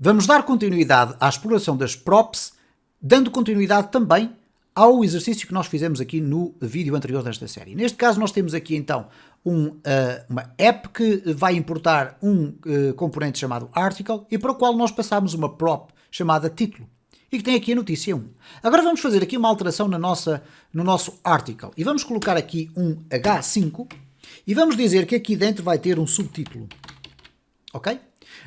Vamos dar continuidade à exploração das props, dando continuidade também ao exercício que nós fizemos aqui no vídeo anterior desta série. Neste caso nós temos aqui então uma app que vai importar um componente chamado article e para o qual nós passamos uma prop chamada título e que tem aqui a notícia 1. Agora vamos fazer aqui uma alteração no nosso article e vamos colocar aqui um H5 e vamos dizer que aqui dentro vai ter um subtítulo. Ok?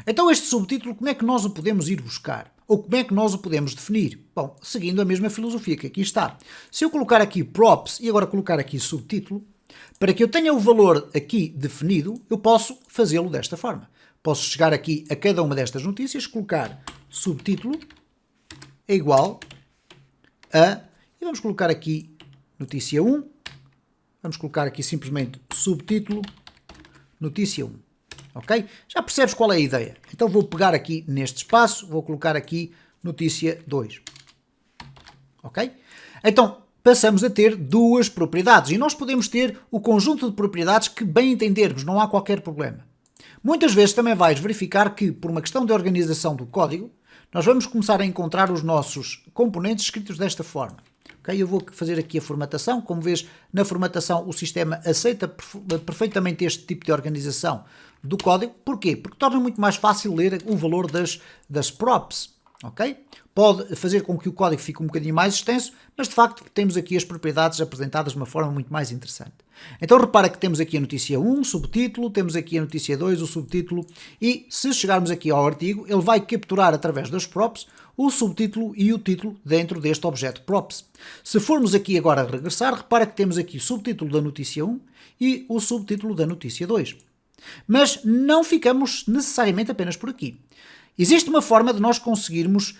Então este subtítulo, como é que nós o podemos ir buscar? Ou como é que nós o podemos definir? Bom, seguindo a mesma filosofia que aqui está. Se eu colocar aqui props e agora colocar aqui subtítulo, para que eu tenha o valor aqui definido, eu posso fazê-lo desta forma. Posso chegar aqui a cada uma destas notícias, colocar subtítulo é igual a... E vamos colocar aqui notícia 1. Vamos colocar aqui simplesmente subtítulo notícia 1. Ok? Já percebes qual é a ideia. Então vou pegar aqui neste espaço, vou colocar aqui notícia 2. Ok? Então passamos a ter duas propriedades e nós podemos ter o conjunto de propriedades que bem entendermos, não há qualquer problema. Muitas vezes também vais verificar que, por uma questão de organização do código, nós vamos começar a encontrar os nossos componentes escritos desta forma. Okay? Eu vou fazer aqui a formatação. Como vês, na formatação o sistema aceita perfeitamente este tipo de organização do código. Porquê? Porque torna muito mais fácil ler o valor das props. Okay? Pode fazer com que o código fique um bocadinho mais extenso, mas de facto temos aqui as propriedades apresentadas de uma forma muito mais interessante. Então repara que temos aqui a notícia 1, o subtítulo, temos aqui a notícia 2, o subtítulo, e se chegarmos aqui ao artigo, ele vai capturar através das props o subtítulo e o título dentro deste objeto props. Se formos aqui agora a regressar, repara que temos aqui o subtítulo da notícia 1 e o subtítulo da notícia 2. Mas não ficamos necessariamente apenas por aqui. Existe uma forma de nós conseguirmos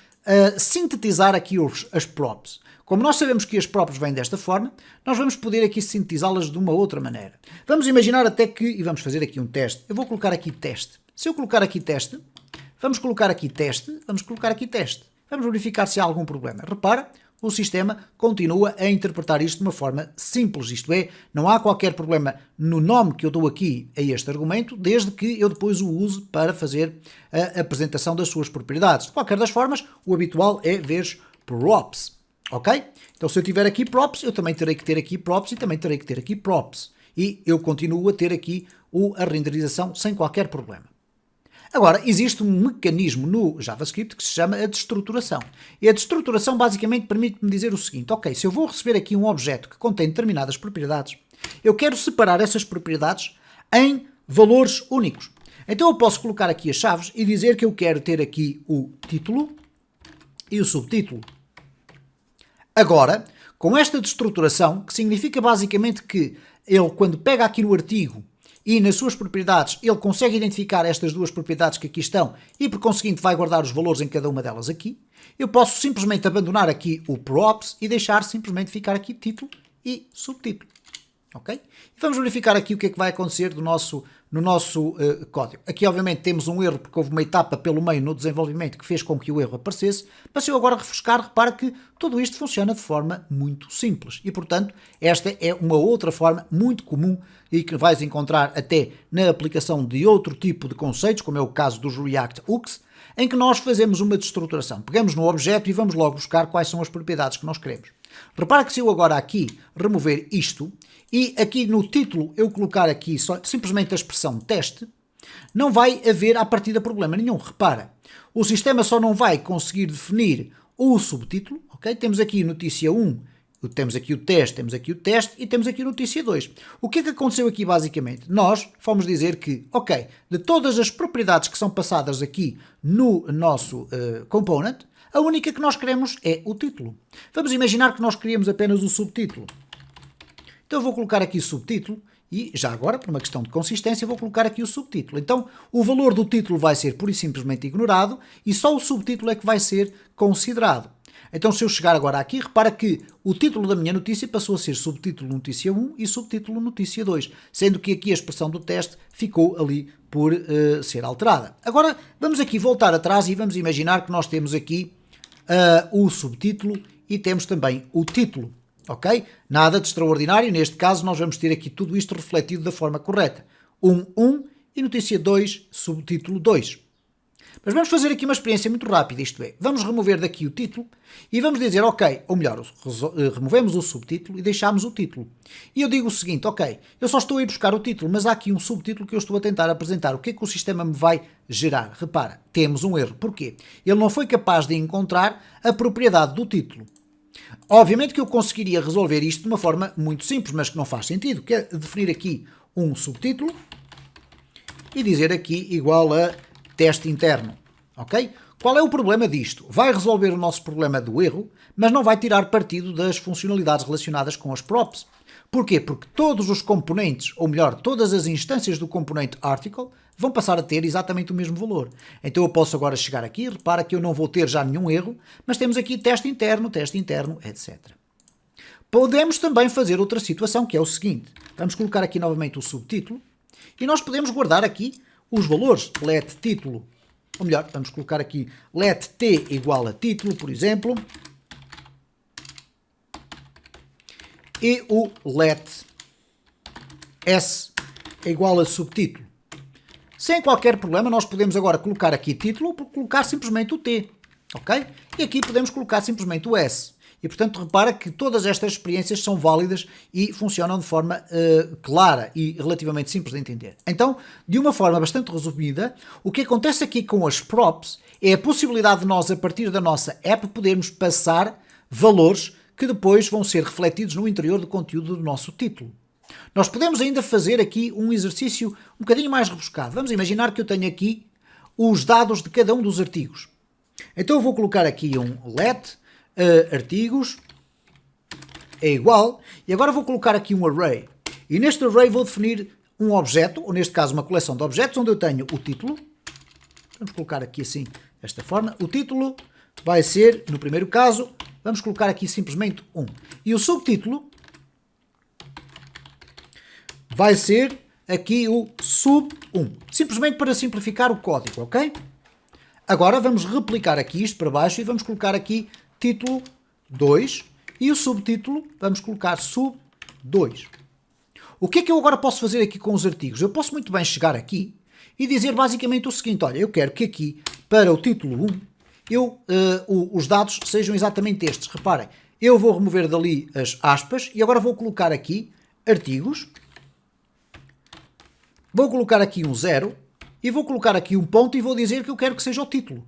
sintetizar aqui as props. Como nós sabemos que as props vêm desta forma, nós vamos poder aqui sintetizá-las de uma outra maneira. Vamos imaginar até que, e vamos fazer aqui um teste, eu vou colocar aqui teste. Se eu colocar aqui teste, vamos colocar aqui teste, vamos colocar aqui teste. Vamos verificar se há algum problema. Repara, o sistema continua a interpretar isto de uma forma simples, isto é, não há qualquer problema no nome que eu dou aqui a este argumento, desde que eu depois o use para fazer a apresentação das suas propriedades. De qualquer das formas, o habitual é ver props, ok? Então se eu tiver aqui props, eu também terei que ter aqui props e também terei que ter aqui props. E eu continuo a ter aqui a renderização sem qualquer problema. Agora, existe um mecanismo no JavaScript que se chama a destruturação. E a destruturação basicamente permite-me dizer o seguinte: ok, se eu vou receber aqui um objeto que contém determinadas propriedades, eu quero separar essas propriedades em valores únicos. Então eu posso colocar aqui as chaves e dizer que eu quero ter aqui o título e o subtítulo. Agora, com esta destruturação, que significa basicamente que ele, quando pega aqui no artigo, e nas suas propriedades ele consegue identificar estas duas propriedades que aqui estão e por conseguinte vai guardar os valores em cada uma delas aqui, eu posso simplesmente abandonar aqui o props e deixar simplesmente ficar aqui título e subtítulo. Ok? E vamos verificar aqui o que é que vai acontecer no nosso código. Aqui obviamente temos um erro porque houve uma etapa pelo meio no desenvolvimento que fez com que o erro aparecesse, mas se eu agora refrescar, repara que tudo isto funciona de forma muito simples e portanto esta é uma outra forma muito comum e que vais encontrar até na aplicação de outro tipo de conceitos, como é o caso dos React Hooks, em que nós fazemos uma destruturação. Pegamos no objeto e vamos logo buscar quais são as propriedades que nós queremos. Repara que se eu agora aqui remover isto e aqui no título eu colocar aqui simplesmente a expressão teste, não vai haver à partida problema nenhum. Repara, o sistema só não vai conseguir definir o subtítulo, ok? Temos aqui notícia 1, temos aqui o teste e temos aqui a notícia 2. O que é que aconteceu aqui basicamente? Nós fomos dizer que, ok, de todas as propriedades que são passadas aqui no nosso component, a única que nós queremos é o título. Vamos imaginar que nós queríamos apenas o subtítulo. Então eu vou colocar aqui o subtítulo e já agora, por uma questão de consistência, vou colocar aqui o subtítulo. Então o valor do título vai ser pura e simplesmente ignorado e só o subtítulo é que vai ser considerado. Então se eu chegar agora aqui, repara que o título da minha notícia passou a ser subtítulo notícia 1 e subtítulo notícia 2, sendo que aqui a expressão do teste ficou ali por ser alterada. Agora vamos aqui voltar atrás e vamos imaginar que nós temos aqui o subtítulo e temos também o título, ok? Nada de extraordinário, neste caso nós vamos ter aqui tudo isto refletido da forma correta. 1 e notícia 2, subtítulo 2. Mas vamos fazer aqui uma experiência muito rápida, isto é, vamos remover daqui o título e vamos dizer, ok, ou melhor, removemos o subtítulo e deixamos o título. E eu digo o seguinte, ok, eu só estou a ir buscar o título, mas há aqui um subtítulo que eu estou a tentar apresentar. O que é que o sistema me vai gerar? Repara, temos um erro. Porquê? Ele não foi capaz de encontrar a propriedade do título. Obviamente que eu conseguiria resolver isto de uma forma muito simples, mas que não faz sentido, que é definir aqui um subtítulo e dizer aqui igual a teste interno, ok? Qual é o problema disto? Vai resolver o nosso problema do erro, mas não vai tirar partido das funcionalidades relacionadas com as props. Porquê? Porque todos os componentes, ou melhor, todas as instâncias do componente article vão passar a ter exatamente o mesmo valor. Então eu posso agora chegar aqui, repara que eu não vou ter já nenhum erro, mas temos aqui teste interno, etc. Podemos também fazer outra situação, que é o seguinte. Vamos colocar aqui novamente o subtítulo, e nós podemos guardar aqui os valores. Let título, ou melhor, vamos colocar aqui let t igual a título, por exemplo, e o let s igual a subtítulo. Sem qualquer problema, nós podemos agora colocar aqui título ou colocar simplesmente o t, ok? E aqui podemos colocar simplesmente o s. E, portanto, repara que todas estas experiências são válidas e funcionam de forma clara e relativamente simples de entender. Então, de uma forma bastante resumida, o que acontece aqui com as props é a possibilidade de nós, a partir da nossa app, podermos passar valores que depois vão ser refletidos no interior do conteúdo do nosso título. Nós podemos ainda fazer aqui um exercício um bocadinho mais rebuscado. Vamos imaginar que eu tenho aqui os dados de cada um dos artigos. Então eu vou colocar aqui um let artigos é igual, e agora vou colocar aqui um array, e neste array vou definir um objeto, ou neste caso uma coleção de objetos, onde eu tenho o título. Vamos colocar aqui assim, desta forma. O título vai ser, no primeiro caso, vamos colocar aqui simplesmente 1, e o subtítulo vai ser aqui o sub1, simplesmente para simplificar o código, ok? Agora vamos replicar aqui isto para baixo e vamos colocar aqui título 2 e o subtítulo vamos colocar sub2. O que é que eu agora posso fazer aqui com os artigos? Eu posso muito bem chegar aqui e dizer basicamente o seguinte, olha, eu quero que aqui para o título 1 os dados sejam exatamente estes. Reparem, eu vou remover dali as aspas e agora vou colocar aqui artigos, vou colocar aqui um 0 e vou colocar aqui um ponto e vou dizer que eu quero que seja o título,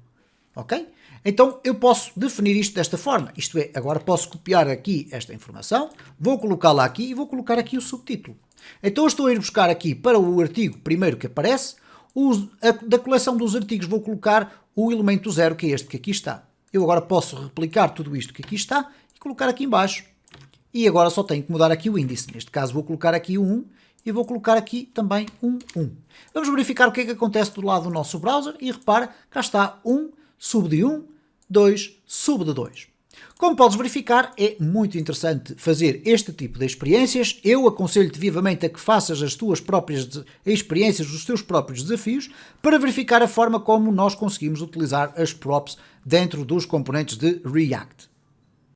ok? Então eu posso definir isto desta forma, isto é, agora posso copiar aqui esta informação, vou colocá-la aqui e vou colocar aqui o subtítulo. Então eu estou a ir buscar aqui para o artigo primeiro que aparece, da coleção dos artigos vou colocar o elemento 0, que é este que aqui está. Eu agora posso replicar tudo isto que aqui está e colocar aqui em baixo. E agora só tenho que mudar aqui o índice, neste caso vou colocar aqui o 1 e vou colocar aqui também um 1. Vamos verificar o que é que acontece do lado do nosso browser e repara, cá está 1 sub de 1, 2 sub de 2. Como podes verificar, é muito interessante fazer este tipo de experiências. Eu aconselho-te vivamente a que faças as tuas próprias experiências, os teus próprios desafios, para verificar a forma como nós conseguimos utilizar as props dentro dos componentes de React.